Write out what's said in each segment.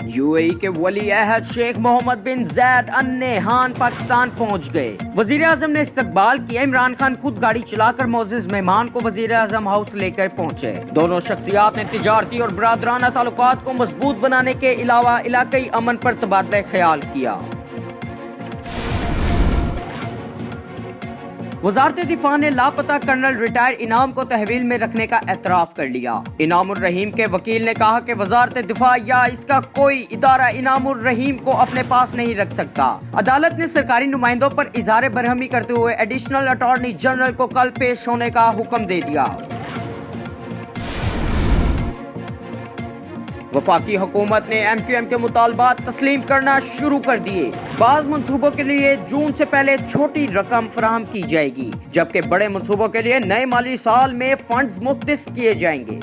UAE के वली अहद शेख मोहम्मद बिन Zaid Al Nahyan Pakistan पहुंच गए। वजीर आजम ने इस्तकबाल किया। इमरान खान खुद गाड़ी चलाकर मोअज़्ज़िज़ मेहमान को वजीर आजम हाउस लेकर पहुंचे। दोनों शख्सियात ने तिजारती और बरादराना ताल्लुकात को मजबूत बनाने के अलावा इलाकाई अमन पर तबादला ख्याल किया। वज़ारत दिफा ने लापता कर्नल रिटायर इनाम को तहवील में रखने का एतराफ कर लिया। इनामुर रहीम के वकील ने कहा कि वज़ारत दिफा या इसका कोई इदारा इनामुर रहीम को अपने पास नहीं रख सकता। अदालत ने सरकारी नुमाइंदों पर इज़हार बरहमी करते हुए एडिशनल अटॉर्नी जनरल को कल पेश होने का हुक्म दे दिया। वफाकी हुकूमत ने MQM के मुतालबात तस्लीम करना शुरू कर दिए। बाज़ मंसूबों के लिए जून से पहले छोटी रकम फराहम की जाएगी, जबकि बड़े मंसूबों के लिए नए माली साल में फंड्स मुख्तस किए जाएंगे।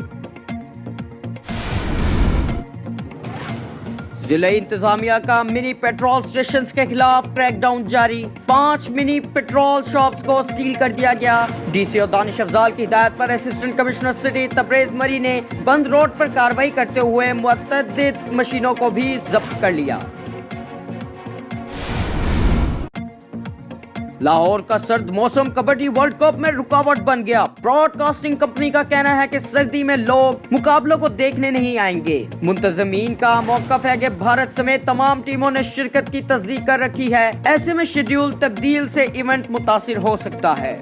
जिला इंतजामिया का मिनी पेट्रोल स्टेशन के खिलाफ क्रैकडाउन जारी। 5 मिनी पेट्रोल शॉप्स को सील कर दिया गया। DCO दानिश अफजाल की हिदायत पर असिस्टेंट कमिश्नर सिटी तबरेज मरी ने बंद रोड पर कार्रवाई करते हुए मुतअद्दिद मशीनों को भी जब्त कर लिया। लाहौर का सर्द मौसम कबड्डी वर्ल्ड कप में रुकावट बन गया। ब्रॉडकास्टिंग कंपनी का कहना है कि सर्दी में लोग मुकाबलों को देखने नहीं आएंगे। मुंतजमीन का मौकफ है कि भारत समेत तमाम टीमों ने शिरकत की तस्दीक कर रखी है। ऐसे में शेड्यूल तब्दील से इवेंट मुतासिर हो सकता है।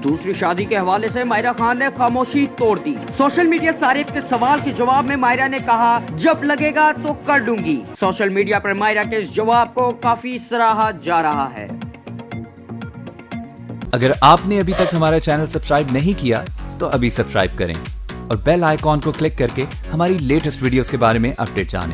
दूसरी शादी के हवाले से मायरा खान ने खामोशी तोड़ दी। सोशल मीडिया सारिफ के सवाल के जवाब में मायरा ने कहा, जब लगेगा तो कर लूंगी। सोशल मीडिया पर मायरा के इस जवाब को काफी सराहा जा रहा है। अगर आपने अभी तक हमारा चैनल सब्सक्राइब नहीं किया तो अभी सब्सक्राइब करें और बेल आइकॉन को क्लिक करके हमारी लेटेस्ट वीडियोस के बारे में अपडेट जानें।